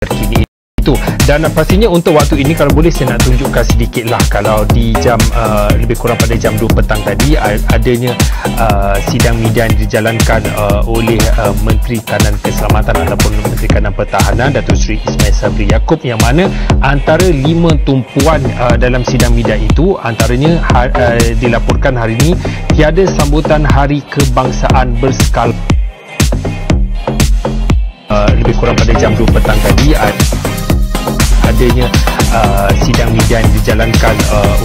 terkini itu. Dan pastinya untuk waktu ini, kalau boleh saya nak tunjukkan sedikit lah, kalau di jam lebih kurang pada jam 2 petang tadi adanya sidang media yang dijalankan oleh Menteri Kanan Keselamatan ataupun Menteri Kanan Pertahanan Datuk Seri Ismail Sabri Yaakob, yang mana antara 5 tumpuan dalam sidang media itu antaranya dilaporkan hari ini tiada sambutan Hari Kebangsaan berskala. Lebih kurang pada jam 2 petang tadi adanya sidang media yang dijalankan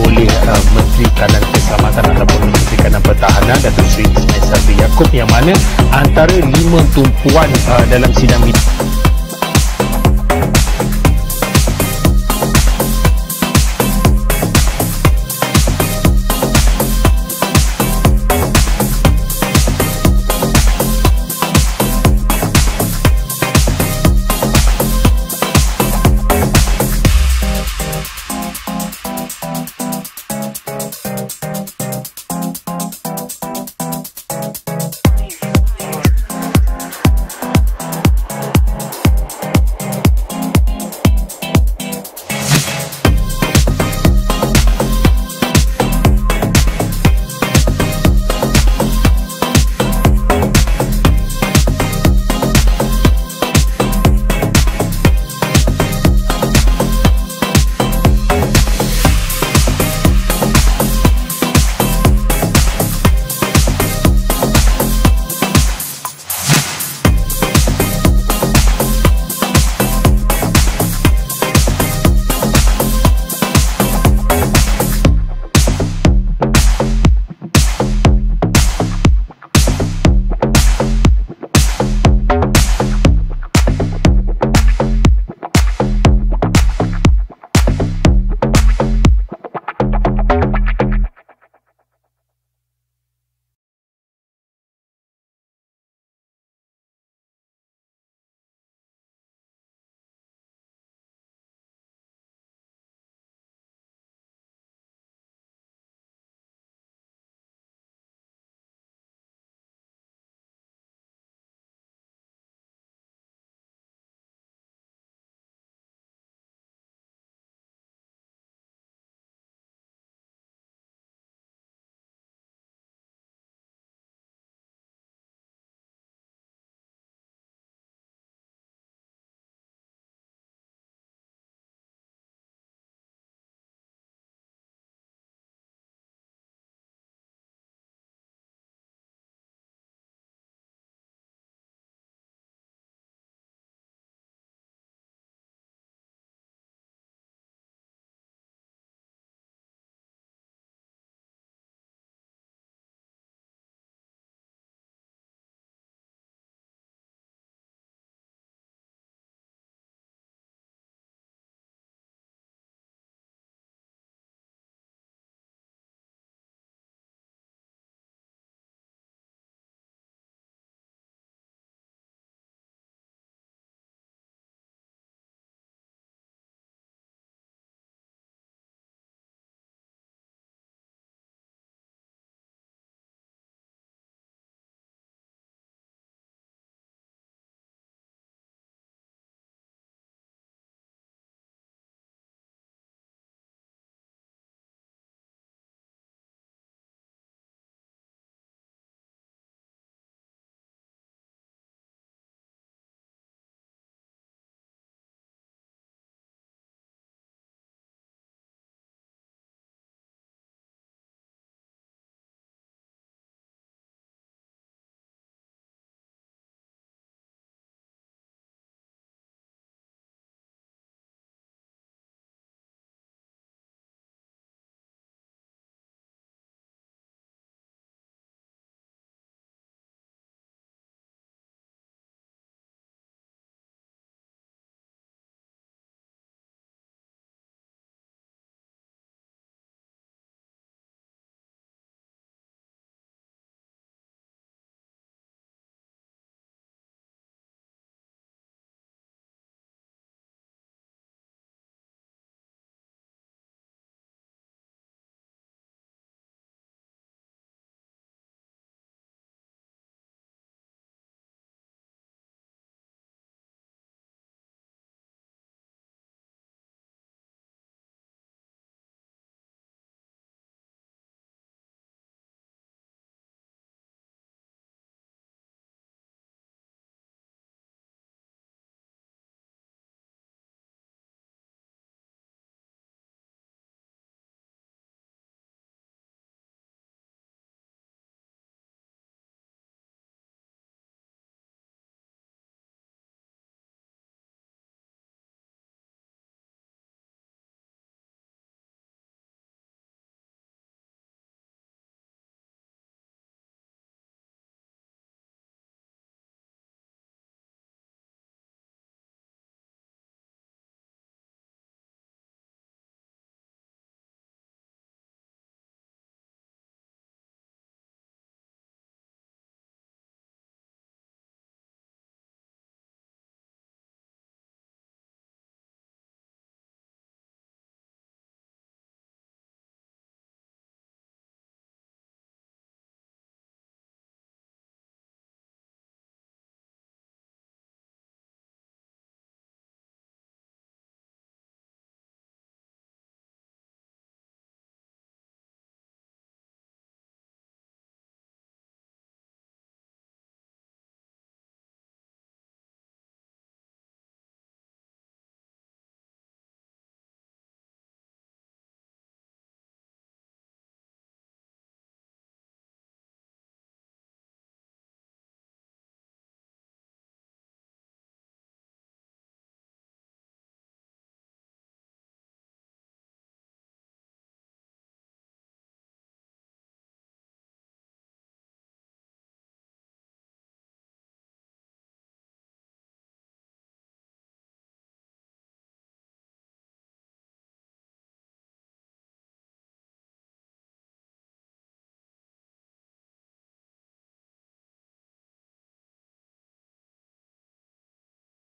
oleh Menteri Kanan Keselamatan ataupun Menteri Kanan Pertahanan Datuk Seri Ismail Sabri Yaakob, yang mana antara 5 tumpuan dalam sidang media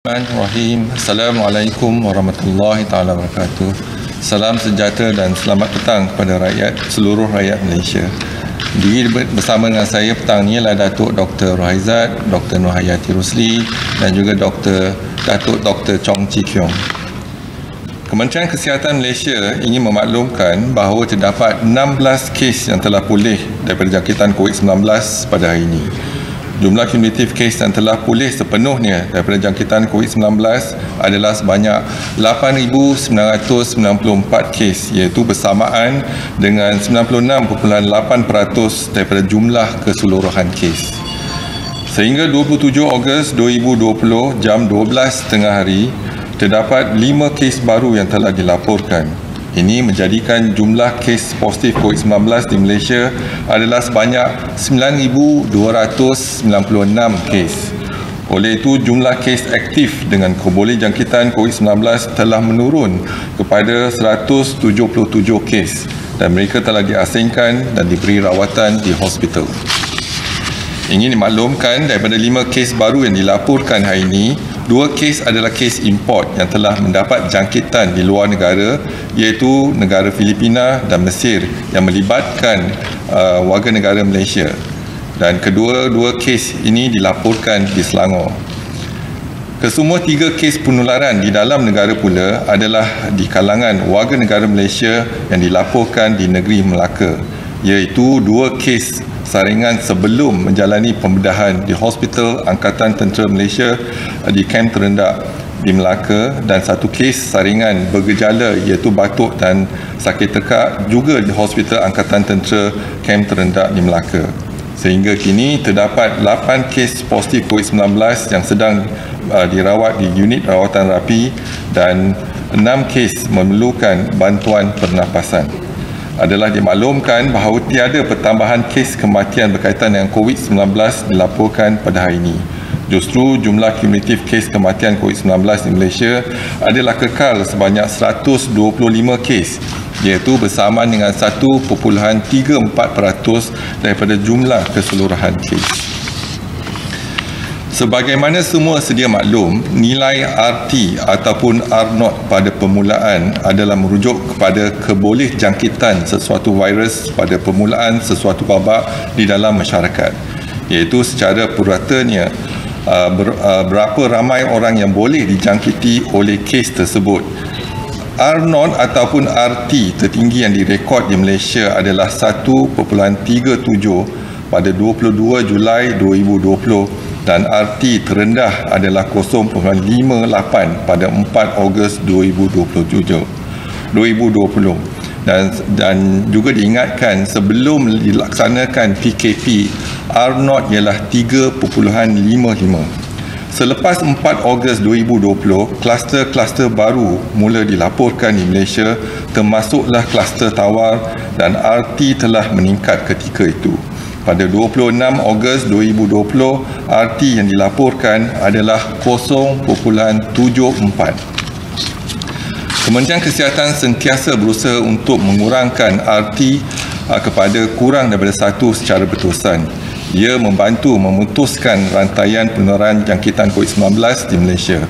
Bismillahirrahmanirrahim. Assalamualaikum warahmatullahi taala wabarakatuh. Salam sejahtera dan selamat petang kepada seluruh rakyat Malaysia. Bersama dengan saya petang ni adalah Datuk Dr. Rohaizat, Dr. Nur Hayati Rusli dan juga Datuk Dr. Chong Chi Kiong. Kementerian Kesihatan Malaysia ingin memaklumkan bahawa terdapat 16 kes yang telah pulih daripada jangkitan COVID-19 pada hari ini. Jumlah kumulatif kes yang telah pulih sepenuhnya daripada jangkitan COVID-19 adalah sebanyak 8,994 kes, iaitu bersamaan dengan 96.8% daripada jumlah keseluruhan kes. Sehingga 27 Ogos 2020 jam 12 tengah hari, terdapat 5 kes baru yang telah dilaporkan. Ini menjadikan jumlah kes positif COVID-19 di Malaysia adalah sebanyak 9,296 kes. Oleh itu, jumlah kes aktif dengan keboleh jangkitan COVID-19 telah menurun kepada 177 kes dan mereka telah diasingkan dan diberi rawatan di hospital. Ingin dimaklumkan daripada 5 kes baru yang dilaporkan hari ini, 2 kes adalah kes import yang telah mendapat jangkitan di luar negara, iaitu negara Filipina dan Mesir yang melibatkan warga negara Malaysia. Dan kedua-dua kes ini dilaporkan di Selangor. Kesemua 3 kes penularan di dalam negara pula adalah di kalangan warga negara Malaysia yang dilaporkan di negeri Melaka, iaitu 2 kes saringan sebelum menjalani pembedahan di Hospital Angkatan Tentera Malaysia di kamp terendah di Melaka dan 1 kes saringan bergejala iaitu batuk dan sakit tekak juga di Hospital Angkatan Tentera kamp terendah di Melaka. Sehingga kini terdapat 8 kes positif COVID-19 yang sedang dirawat di unit rawatan rapi dan 6 kes memerlukan bantuan pernafasan. Adalah dimaklumkan bahawa tiada pertambahan kes kematian berkaitan dengan COVID-19 dilaporkan pada hari ini. Justru jumlah kumulatif kes kematian COVID-19 di Malaysia adalah kekal sebanyak 125 kes, iaitu bersamaan dengan 1.34% daripada jumlah keseluruhan kes. Sebagaimana semua sedia maklum, nilai RT ataupun R0 pada permulaan adalah merujuk kepada keboleh jangkitan sesuatu virus pada permulaan sesuatu wabak di dalam masyarakat, iaitu secara puratanya berapa ramai orang yang boleh dijangkiti oleh kes tersebut. R0 ataupun RT tertinggi yang direkod di Malaysia adalah 1.37 pada 22 Julai 2020 dan RT terendah adalah 0.58 pada 4 Ogos 2020. Dan juga diingatkan sebelum dilaksanakan PKP, R0 ialah 3.55. Selepas 4 Ogos 2020, kluster-kluster baru mula dilaporkan di Malaysia, termasuklah kluster tawar dan RT telah meningkat ketika itu. Pada 26 Ogos 2020, RT yang dilaporkan adalah 0.74. Kementerian Kesihatan sentiasa berusaha untuk mengurangkan RT kepada kurang daripada 1 secara berterusan. Ia membantu memutuskan rantaian penularan jangkitan COVID-19 di Malaysia.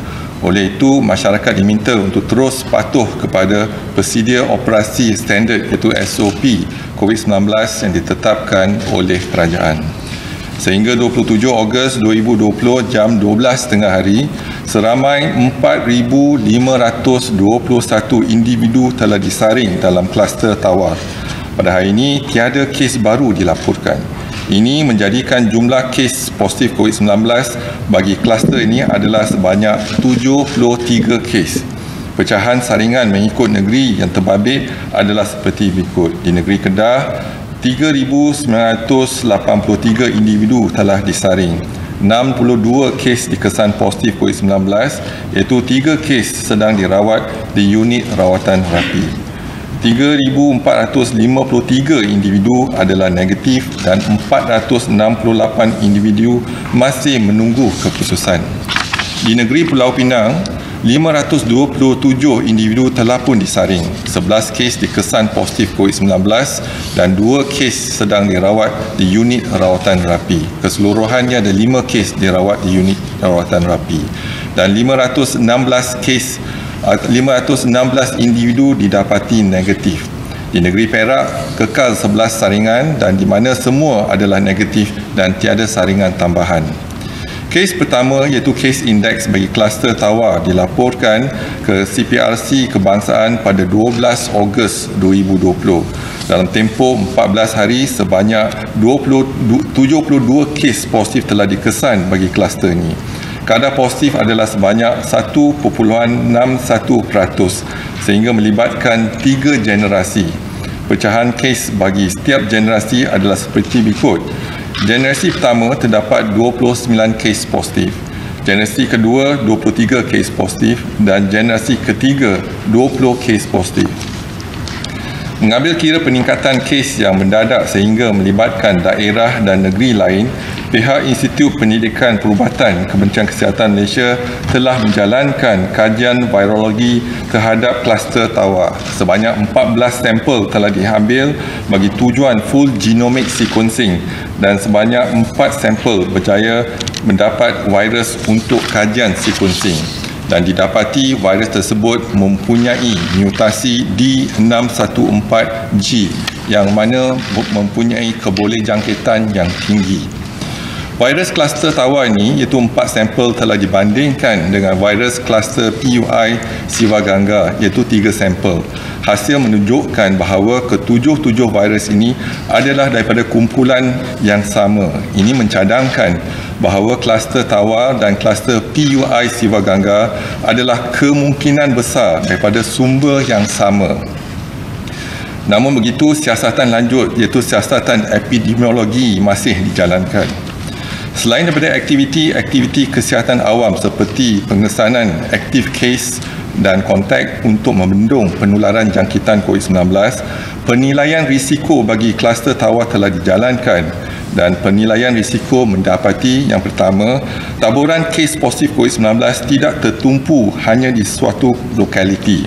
Oleh itu, masyarakat diminta untuk terus patuh kepada prosedur operasi standard iaitu SOP COVID-19 yang ditetapkan oleh kerajaan. Sehingga 27 Ogos 2020 jam 12 tengah hari, seramai 4,521 individu telah disaring dalam kluster tawar. Pada hari ini, tiada kes baru dilaporkan. Ini menjadikan jumlah kes positif COVID-19 bagi kluster ini adalah sebanyak 73 kes. Pecahan saringan mengikut negeri yang terbabit adalah seperti berikut. Di negeri Kedah, 3,983 individu telah disaring. 62 kes dikesan positif COVID-19, iaitu 3 kes sedang dirawat di unit rawatan rapi. 3,453 individu adalah negatif dan 468 individu masih menunggu keputusan. Di negeri Pulau Pinang, 527 individu telah pun disaring. 11 kes dikesan positif COVID-19 dan 2 kes sedang dirawat di unit rawatan rapi. Keseluruhannya ada 5 kes dirawat di unit rawatan rapi. dan 516 individu didapati negatif. Di negeri Perak, kekal 11 saringan dan di mana semua adalah negatif dan tiada saringan tambahan. Kes pertama iaitu kes indeks bagi kluster tawar dilaporkan ke CPRC Kebangsaan pada 12 Ogos 2020. Dalam tempoh 14 hari sebanyak 72 kes positif telah dikesan bagi kluster ini. Kadar positif adalah sebanyak 1.61% sehingga melibatkan 3 generasi. Pecahan kes bagi setiap generasi adalah seperti berikut. Generasi pertama terdapat 29 kes positif. Generasi kedua 23 kes positif dan generasi ketiga 20 kes positif. Mengambil kira peningkatan kes yang mendadak sehingga melibatkan daerah dan negeri lain, pihak Institut Pendidikan Perubatan Kementerian Kesihatan Malaysia telah menjalankan kajian virologi terhadap kluster tawar. Sebanyak 14 sampel telah diambil bagi tujuan full genomic sequencing dan sebanyak 4 sampel berjaya mendapat virus untuk kajian sequencing. Dan didapati virus tersebut mempunyai mutasi D614G yang mana mempunyai keboleh jangkitan yang tinggi. Virus kluster tawar ini iaitu 4 sampel telah dibandingkan dengan virus kluster PUI Sivaganga iaitu 3 sampel. Hasil menunjukkan bahawa ketujuh-tujuh virus ini adalah daripada kumpulan yang sama. Ini mencadangkan bahawa kluster tawar dan kluster PUI Sivaganga adalah kemungkinan besar daripada sumber yang sama. Namun begitu, siasatan lanjut iaitu siasatan epidemiologi masih dijalankan. Selain daripada aktiviti kesihatan awam seperti pengesanan aktif kes dan kontak untuk membendung penularan jangkitan COVID-19, penilaian risiko bagi kluster tawar telah dijalankan dan penilaian risiko mendapati yang pertama, taburan kes positif COVID-19 tidak tertumpu hanya di suatu lokaliti.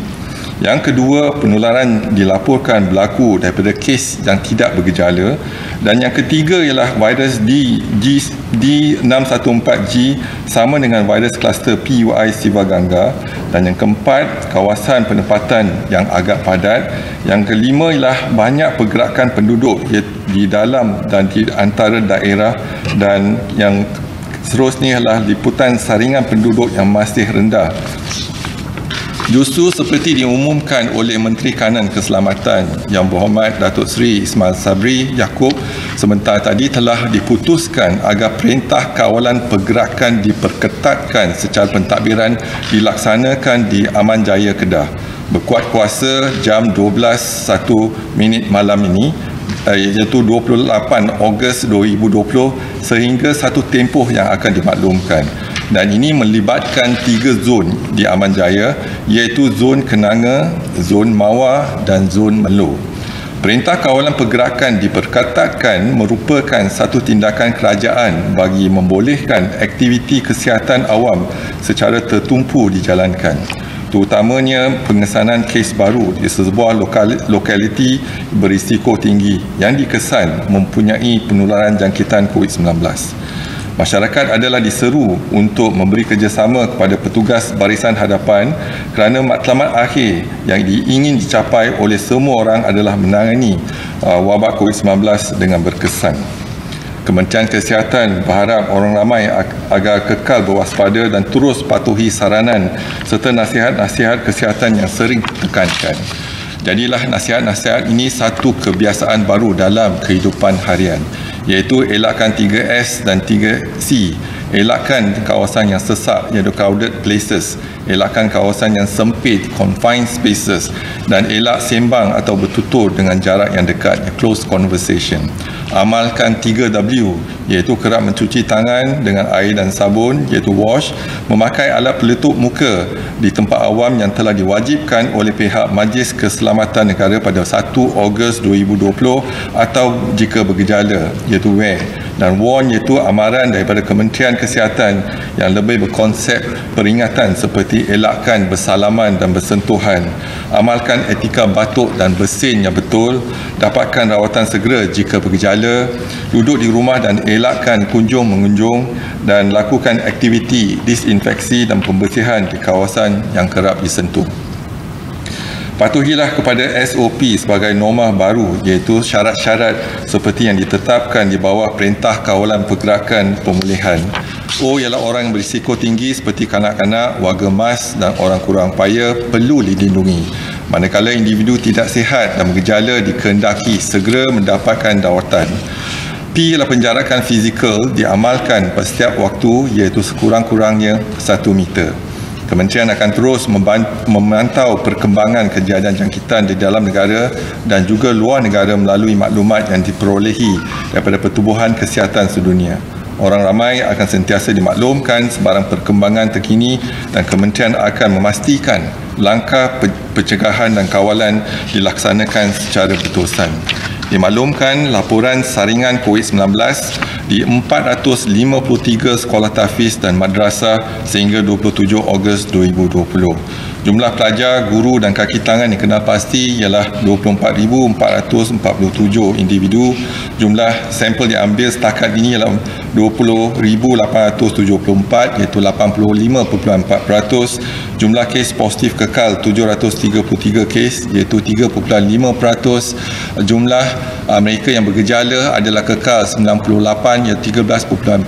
Yang kedua, penularan dilaporkan berlaku daripada kes yang tidak bergejala. Dan yang ketiga ialah virus D614G sama dengan virus kluster PUI Sivaganga. Dan yang keempat, kawasan penempatan yang agak padat. Yang kelima ialah banyak pergerakan penduduk di dalam dan di antara daerah. Dan yang seterusnya ialah liputan saringan penduduk yang masih rendah. Justru seperti diumumkan oleh Menteri Kanan Keselamatan Yang Berhormat Datuk Seri Ismail Sabri Yaakob sebentar tadi telah diputuskan agar perintah kawalan pergerakan diperketatkan secara pentadbiran dilaksanakan di Aman Jaya Kedah. Berkuat kuasa jam 12.01 malam ini iaitu 28 Ogos 2020 sehingga satu tempoh yang akan dimaklumkan. Dan ini melibatkan 3 zon di Aman Jaya iaitu zon Kenanga, zon Mawar dan zon Melo. Perintah kawalan pergerakan diperketatkan merupakan satu tindakan kerajaan bagi membolehkan aktiviti kesihatan awam secara tertumpu dijalankan. Terutamanya pengesanan kes baru di sebuah lokaliti berisiko tinggi yang dikesan mempunyai penularan jangkitan COVID-19. Masyarakat adalah diseru untuk memberi kerjasama kepada petugas barisan hadapan kerana matlamat akhir yang ingin dicapai oleh semua orang adalah menangani wabak COVID-19 dengan berkesan. Kementerian Kesihatan berharap orang ramai agar kekal berwaspada dan terus patuhi saranan serta nasihat-nasihat kesihatan yang sering ditekankan. Jadilah nasihat-nasihat ini satu kebiasaan baru dalam kehidupan harian, iaitu elakkan 3S dan 3C. Elakkan kawasan yang sesak, iaitu crowded places. Elakkan kawasan yang sempit, confined spaces. Dan elak sembang atau bertutur dengan jarak yang dekat, close conversation. Amalkan 3W, iaitu kerap mencuci tangan dengan air dan sabun, iaitu wash. Memakai alat peletup muka di tempat awam yang telah diwajibkan oleh pihak Majlis Keselamatan Negara pada 1 Ogos 2020 atau jika bergejala, iaitu wear. Dan WARN iaitu amaran daripada Kementerian Kesihatan yang lebih berkonsep peringatan seperti elakkan bersalaman dan bersentuhan, amalkan etika batuk dan bersin yang betul, dapatkan rawatan segera jika bergejala, duduk di rumah dan elakkan kunjung mengunjung, dan lakukan aktiviti disinfeksi dan pembersihan di kawasan yang kerap disentuh. Patuhilah kepada SOP sebagai norma baru iaitu syarat-syarat seperti yang ditetapkan di bawah Perintah Kawalan Pergerakan Pemulihan. O ialah orang yang berisiko tinggi seperti kanak-kanak, warga emas dan orang kurang upaya perlu dilindungi. Manakala individu tidak sihat dan bergejala dikehendaki segera mendapatkan rawatan. P ialah penjarakan fizikal diamalkan pada setiap waktu iaitu sekurang-kurangnya 1 meter. Kementerian akan terus memantau perkembangan kejadian jangkitan di dalam negara dan juga luar negara melalui maklumat yang diperolehi daripada Pertubuhan Kesihatan Sedunia. Orang ramai akan sentiasa dimaklumkan sebarang perkembangan terkini dan kementerian akan memastikan langkah pencegahan dan kawalan dilaksanakan secara berterusan. Dimaklumkan laporan saringan COVID-19 di 453 sekolah tahfiz dan madrasah sehingga 27 Ogos 2020. Jumlah pelajar, guru dan kaki tangan yang kenal pasti ialah 24,447 individu. Jumlah sampel diambil setakat ini ialah 20,874 iaitu 85.4%. Jumlah kes positif kekal 733 kes iaitu 3.5%. Jumlah mereka yang bergejala adalah kekal 98 iaitu 13.4%.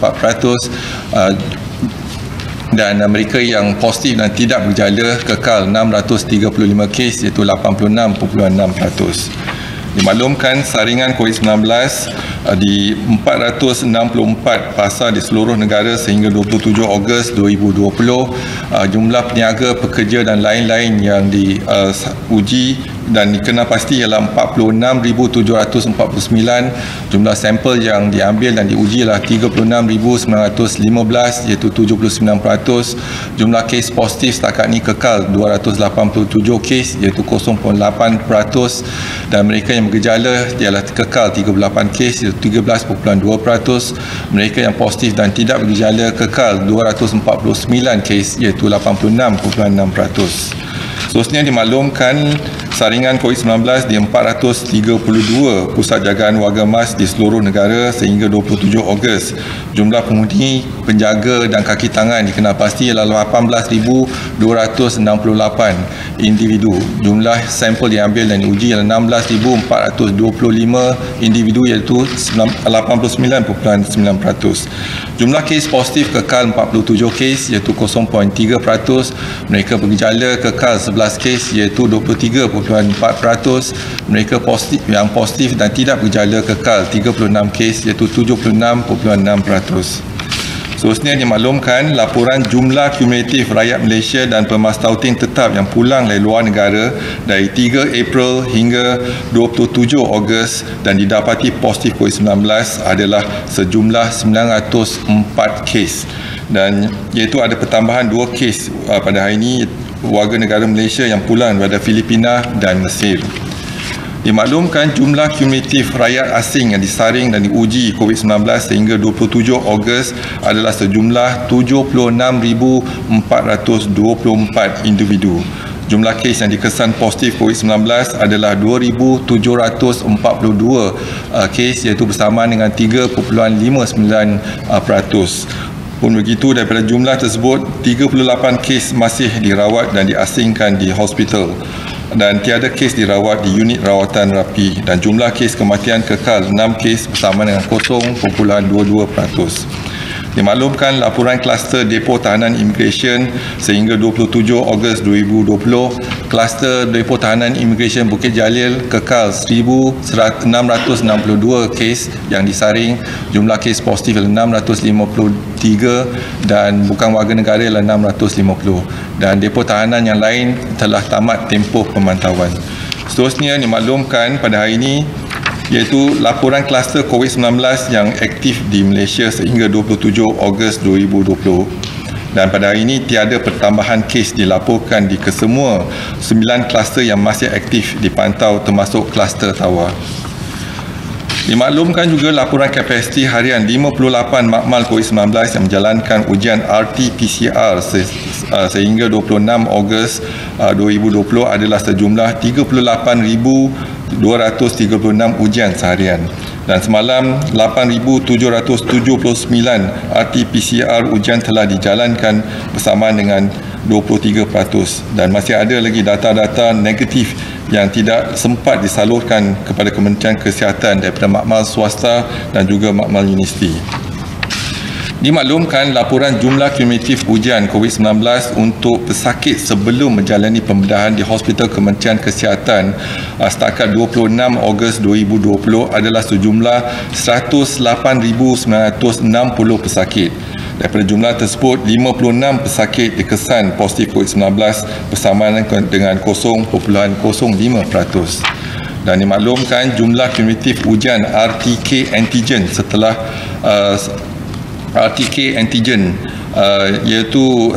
Dan mereka yang positif dan tidak bergejala kekal 635 kes iaitu 86.6%. Dimaklumkan saringan COVID-19 di 464 pasar di seluruh negara sehingga 27 Ogos 2020. Jumlah peniaga, pekerja dan lain-lain yang diuji dan dikenal pasti ialah 46,749. Jumlah sampel yang diambil dan diuji ialah 36,915 iaitu 79%. Jumlah kes positif setakat ini kekal 287 kes iaitu 0.8%. Dan mereka yang bergejala ialah kekal 38 kes iaitu 13.2%. Mereka yang positif dan tidak bergejala kekal 249 kes iaitu 86.6%. Seterusnya dimaklumkan saringan COVID-19 di 432 pusat jagaan warga emas di seluruh negara sehingga 27 Ogos. Jumlah penghuni, penjaga dan kaki tangan dikenal pasti ialah 18,268 individu. Jumlah sampel diambil dan diuji ialah 16,425 individu iaitu 89.9%. Jumlah kes positif kekal 47 kes iaitu 0.3%. Mereka bergejala kekal 11 kes iaitu 23.4%. Mereka yang positif dan tidak bergejala kekal 36 kes iaitu 76.6%. Seterusnya dimaklumkan laporan jumlah kumulatif rakyat Malaysia dan pemastautin tetap yang pulang dari luar negara dari 3 April hingga 27 Ogos dan didapati positif COVID-19 adalah sejumlah 904 kes, dan iaitu ada pertambahan 2 kes pada hari ini warga negara Malaysia yang pulang daripada Filipina dan Mesir. Dimaklumkan jumlah kumulatif rakyat asing yang disaring dan diuji COVID-19 sehingga 27 Ogos adalah sejumlah 76,424 individu. Jumlah kes yang dikesan positif COVID-19 adalah 2,742 kes iaitu bersamaan dengan 3.59%. Pun begitu, daripada jumlah tersebut 38 kes masih dirawat dan diasingkan di hospital dan tiada kes dirawat di unit rawatan rapi, dan jumlah kes kematian kekal 6 kes bersama dengan 0.22%. Dimaklumkan laporan kluster depo tahanan imigresen sehingga 27 Ogos 2020, kluster depo tahanan imigresen Bukit Jalil kekal 1,662 kes yang disaring. Jumlah kes positif adalah 653 dan bukan warga negara ialah 650, dan depo tahanan yang lain telah tamat tempoh pemantauan. Seterusnya dimaklumkan pada hari ini iaitu laporan kluster COVID-19 yang aktif di Malaysia sehingga 27 Ogos 2020. Dan pada hari ini tiada pertambahan kes dilaporkan di kesemua 9 kluster yang masih aktif dipantau termasuk kluster Tawar. Dimaklumkan juga laporan kapasiti harian 58 makmal COVID-19 yang menjalankan ujian RT-PCR sehingga 26 Ogos 2020 adalah sejumlah 38,236 ujian seharian. Dan semalam 8,779 RT-PCR ujian telah dijalankan bersamaan dengan 23%, dan masih ada lagi data-data negatif yang tidak sempat disalurkan kepada Kementerian Kesihatan daripada makmal swasta dan juga makmal universiti. Dimaklumkan laporan jumlah kumulatif ujian COVID-19 untuk pesakit sebelum menjalani pembedahan di Hospital Kementerian Kesihatan setakat 26 Ogos 2020 adalah sejumlah 108,960 pesakit. Daripada jumlah tersebut, 56 pesakit dikesan positif COVID-19 bersamaan dengan 0.05%. Dan dimaklumkan jumlah kumulatif ujian RTK antigen setelah RTK antigen iaitu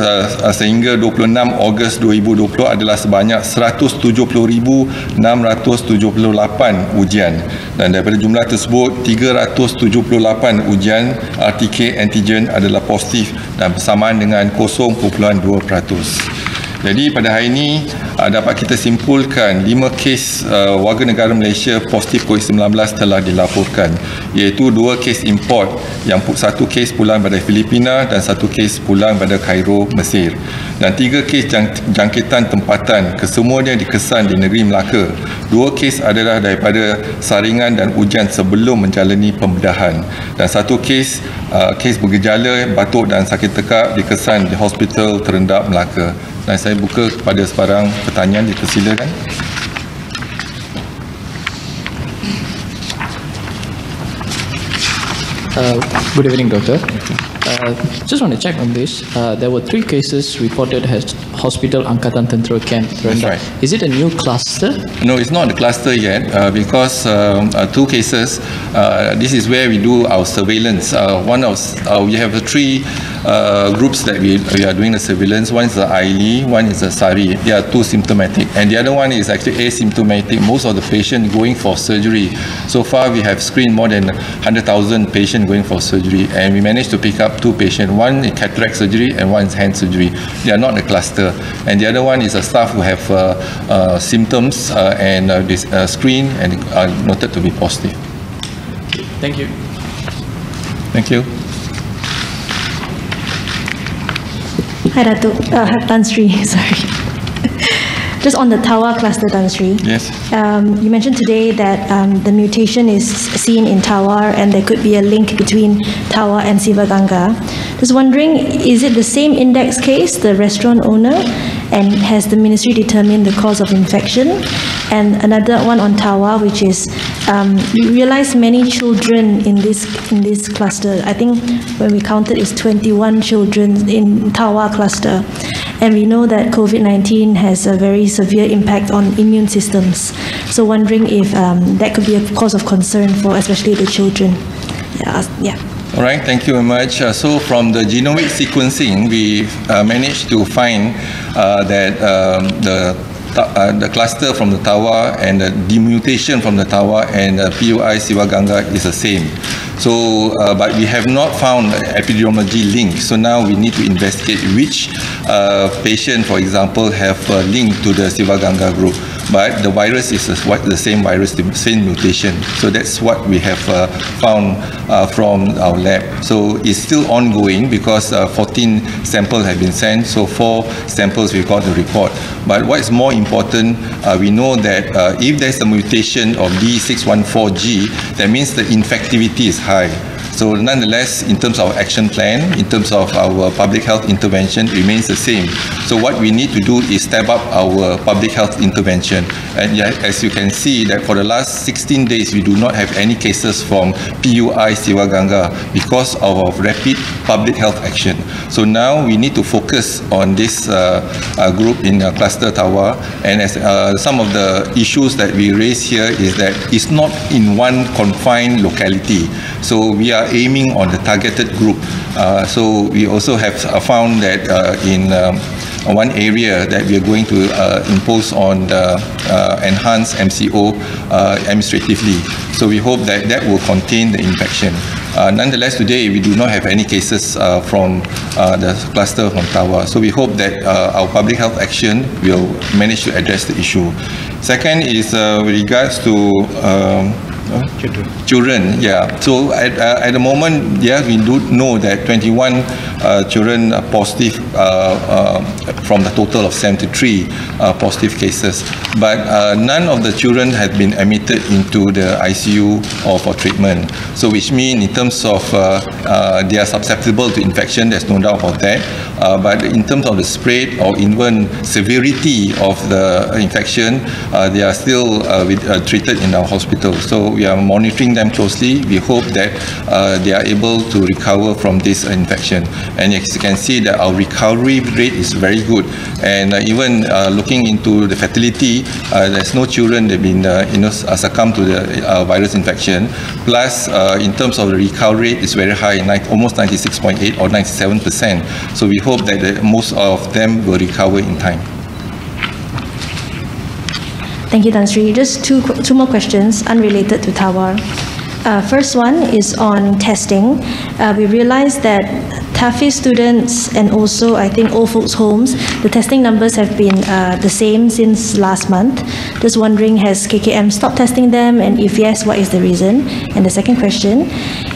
sehingga 26 Ogos 2020 adalah sebanyak 170,678 ujian, dan daripada jumlah tersebut 378 ujian RTK antigen adalah positif dan bersamaan dengan 0.2%. Jadi pada hari ini dapat kita simpulkan 5 kes warga negara Malaysia positif COVID-19 telah dilaporkan, iaitu 2 kes import, yang 1 kes pulang dari Filipina dan 1 kes pulang dari Kairo, Mesir, dan 3 kes jangkitan tempatan, kesemuanya dikesan di negeri Melaka. 2 kes adalah daripada saringan dan ujian sebelum menjalani pembedahan, dan 1 kes bergejala batuk dan sakit tekak dikesan di Hospital Terendak Melaka. Dan saya buka kepada sebarang pertanyaan, dipersilakan. Good evening, Doctor. Just want to check on this. There were 3 cases reported as Hospital Angkatan Tentera Camp. That's right. Is it a new cluster? No, it's not a cluster yet because 2 cases. This is where we do our surveillance. We have 3 groups that we are doing the surveillance. One is the Aili, one is the Sari. They are 2 symptomatic, and the other one is actually asymptomatic. Most of the patients going for surgery. So far, we have screened more than 100,000 patients going for surgery, and we managed to pick up 2 patients. One is cataract surgery and one is hand surgery. They are not a cluster, and the other one is a staff who have symptoms and screened and are noted to be positive. Thank you. Thank you. Hi, Datuk. Tan Sri, sorry. Just on the Tawa cluster, Tan Sri. Yes. You mentioned today that the mutation is seen in Tawa and there could be a link between Tawa and Sivaganga. Just wondering, is it the same index case, the restaurant owner, and has the ministry determined the cause of infection? And another one on Tawa, which is we realize many children in this cluster. I think when we counted, it's 21 children in Tawa cluster. And we know that COVID-19 has a very severe impact on immune systems. So wondering if that could be a cause of concern for especially the children. Yeah. All right, thank you very much. So from the genomic sequencing, we managed to find that the cluster from the Tawa and the demutation from the Tawa and the PUI Sivaganga is the same. So, but we have not found epidemiology link. So now we need to investigate which patient, for example, have a link to the Sivaganga group. But the virus is the same virus, the same mutation. So that's what we have found from our lab. So it's still ongoing because 14 samples have been sent. So 4 samples we got the report. But what is more important, we know that if there's a mutation of D614G, that means the infectivity is high. So nonetheless, in terms of action plan, in terms of our public health intervention, remains the same. So what we need to do is step up our public health intervention. And as you can see, that for the last 16 days, we do not have any cases from PUI Sivaganga because of our rapid public health action. So now we need to focus on this group in cluster Tawa. And as some of the issues that we raise here is that it's not in one confined locality. So we are aiming on the targeted group. So we also have found that in one area that we are going to impose on the enhanced MCO administratively. So we hope that that will contain the infection. Nonetheless, today we do not have any cases from the cluster from Tawar. So we hope that our public health action will manage to address the issue. Second is with regards to children. Yeah. So at the moment, yeah, we do know that 21 children are positive from the total of 73 positive cases. But none of the children have been admitted into the ICU or for treatment. So which means in terms of they are susceptible to infection, there's no doubt about that. But in terms of the spread or even severity of the infection, they are still treated in our hospital. So we are monitoring them closely. We hope that they are able to recover from this infection. And as you can see that our recovery rate is very good. And even looking into the fatality, there's no children that have been succumbed to the virus infection. Plus, in terms of the recovery rate, is very high, almost 96.8 or 97%. So we hope that most of them will recover in time. Thank you, Tan Sri. Just two more questions unrelated to Tawar. First one is on testing. We realized that TAFE students and also I think old folks homes, the testing numbers have been the same since last month. Just wondering, has KKM stopped testing them, and if yes, what is the reason? And the second question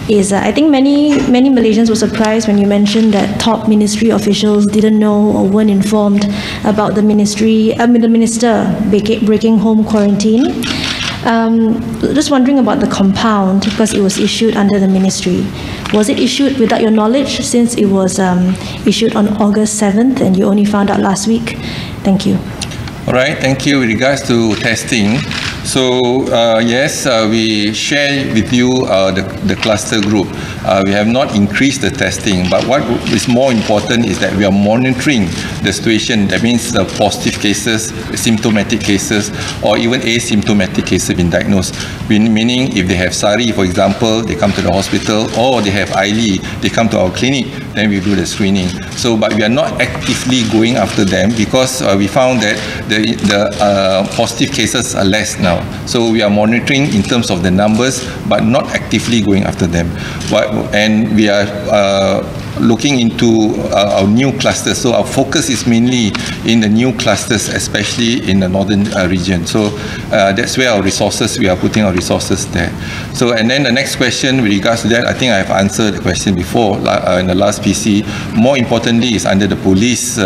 is, I think many Malaysians were surprised when you mentioned that top ministry officials didn't know or weren't informed about the minister breaking home quarantine. Just wondering about the compound, because it was issued under the ministry. Was it issued without your knowledge, since it was issued on August 7th and you only found out last week? Thank you. All right, thank you. With regards to testing, so yes, we share with you the cluster group. We have not increased the testing, but what is more important is that we are monitoring the situation. That means the positive cases, symptomatic cases, or even asymptomatic cases being diagnosed. Meaning, if they have SARI, for example, they come to the hospital, or they have ILI, they come to our clinic, then we do the screening. So, but we are not actively going after them because we found that the positive cases are less now. So we are monitoring in terms of the numbers, but not actively going after them. And we are looking into our new clusters. So our focus is mainly in the new clusters, especially in the northern region. So that's where our resources, we are putting our resources there. So, and then the next question with regards to that, I think I have answered the question before in the last PC. More importantly is under the police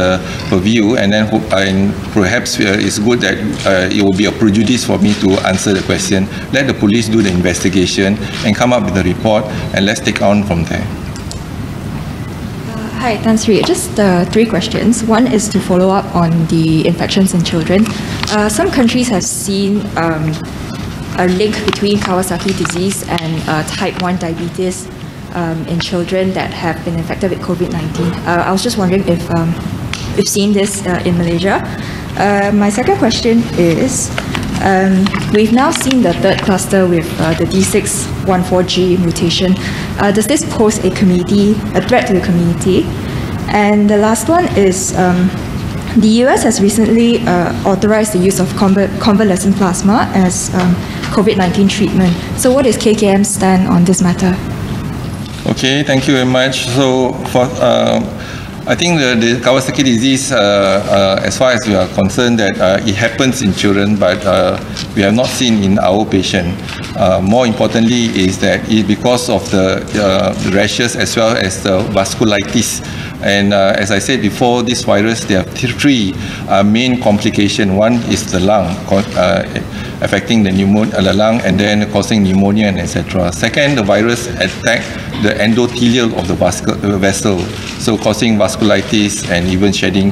purview, and then perhaps it's good that it will be a prejudice for me to answer the question. Let the police do the investigation and come up with the report, and let's take on from there. Hi, Tan Sri. Just 3 questions. One is to follow up on the infections in children. Some countries have seen a link between Kawasaki disease and type 1 diabetes in children that have been infected with COVID-19. I was just wondering if you've seen this in Malaysia. My second question is, we've now seen the third cluster with the D614G mutation. Does this pose a threat to the community? And the last one is, the US has recently authorized the use of convalescent plasma as COVID-19 treatment. So what is KKM's stand on this matter? Okay, thank you very much. So for I think the Kawasaki disease, as far as we are concerned, that it happens in children, but we have not seen in our patient. More importantly is that it's because of the rashes as well as the vasculitis. And as I said before, this virus, there are 3 main complications. One is the lung, affecting the lung and then causing pneumonia and etc. Second, the virus attacks the endothelial of the vessel, so causing vasculitis and even shedding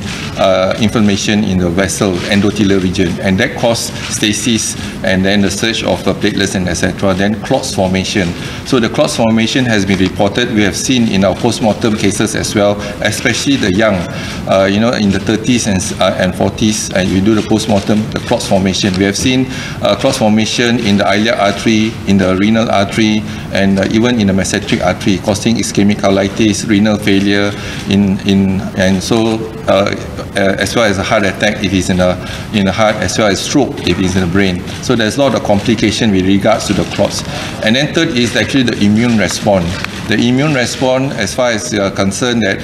inflammation in the vessel, endothelial region, and that causes stasis and then the surge of the platelets and etc. Then clots formation. So the clots formation has been reported. We have seen in our post-mortem cases as well especially the young, in the 30s and 40s, and you do the post-mortem, the clots formation. We have seen clots formation in the iliac artery, in the renal artery, and even in the mesenteric artery, causing ischemic colitis, renal failure, as well as a heart attack if it's in the heart, as well as stroke if it's in the brain. So there's a lot of complication with regards to the clots. And then third is actually the immune response. The immune response, as far as you are concerned, that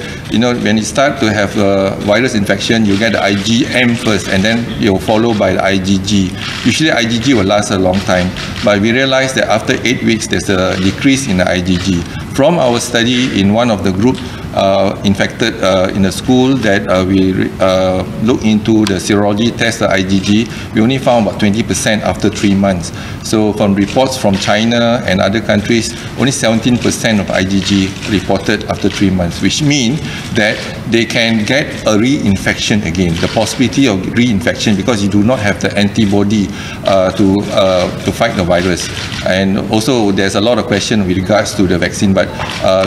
when you start to have a virus infection, you get the IgM first, and then you're followed by the IgG. Usually IgG will last a long time, but we realized that after 8 weeks there's a decrease in the IgG. From our study in one of the group infected in a school that we looked into the serology test, the IgG, we only found about 20% after 3 months. So from reports from China and other countries, only 17% of IgG reported after 3 months, which means that they can get a reinfection again, the possibility of reinfection, because you do not have the antibody to fight the virus. And also there's a lot of question with regards to the vaccine, but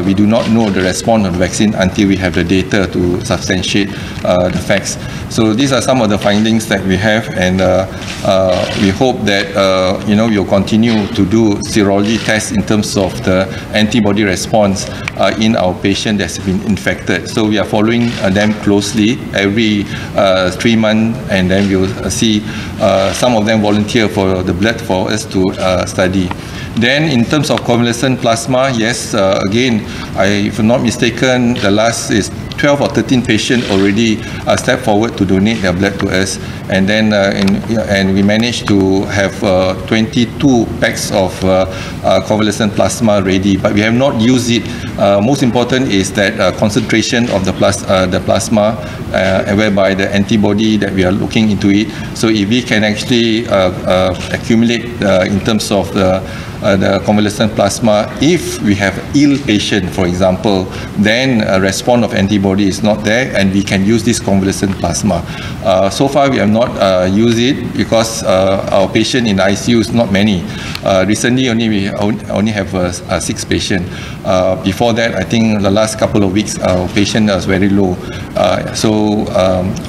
we do not know the response of the vaccine until we have the data to substantiate the facts. So these are some of the findings that we have, and we hope that we'll continue to do serology tests in terms of the antibody response in our patient that's been infected. So we are following them closely every 3 months, and then we'll see some of them volunteer for the blood for us to study. Then in terms of convalescent plasma, yes, again, if I'm not mistaken, the last is 12 or 13 patients already stepped forward to donate their blood to us, and then and we managed to have 22 packs of convalescent plasma ready, but we have not used it. Most important is that concentration of the plasma, whereby the antibody that we are looking into it. So if we can actually accumulate in terms of the convalescent plasma, if we have ill patient, for example, then a response of antibody is not there, and we can use this convalescent plasma. So far we have not used it because our patient in ICU is not many. Recently we only have 6 patients. Before that, I think the last couple of weeks our patient was very low. So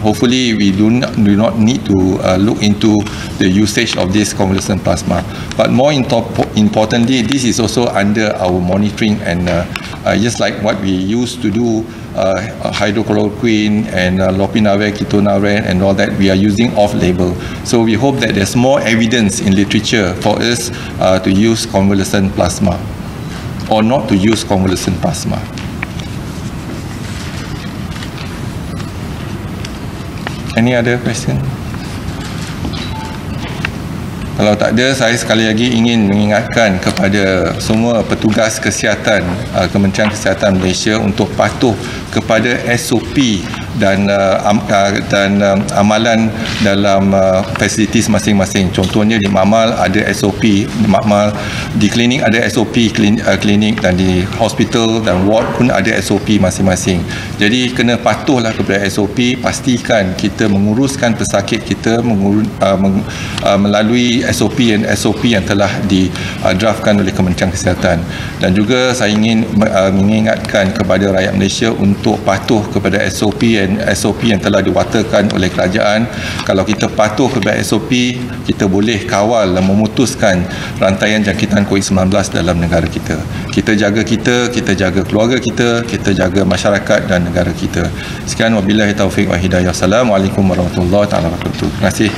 hopefully we do not need to look into the usage of this convalescent plasma. But more importantly, this is also under our monitoring, and just like what we used to do, hydrochloroquine and lopinavir, ketonavir and all that, we are using off-label. So we hope that there's more evidence in literature for us to use convalescent plasma or not to use convalescent plasma. Any other question? Kalau tak ada, saya sekali lagi ingin mengingatkan kepada semua petugas kesihatan Kementerian Kesihatan Malaysia untuk patuh kepada SOP dan amalan dalam fasilitis masing-masing. Contohnya di Mamal ada SOP, di Mamal, di klinik ada SOP klinik, dan di hospital dan ward pun ada SOP masing-masing. Jadi kena patuhlah kepada SOP, pastikan kita menguruskan pesakit kita melalui SOP yang telah didraftkan oleh Kementerian Kesihatan. Dan juga saya ingin mengingatkan kepada rakyat Malaysia untuk patuh kepada SOP yang telah diwatakan oleh kerajaan. Kalau kita patuh kepada SOP, kita boleh kawal dan memutuskan rantaian jangkitan COVID-19 dalam negara kita. Kita jaga keluarga kita jaga masyarakat dan negara kita. Sekian, wabillahi taufiq wa hidayah. Assalamualaikum warahmatullahi wabarakatuh. Terima kasih.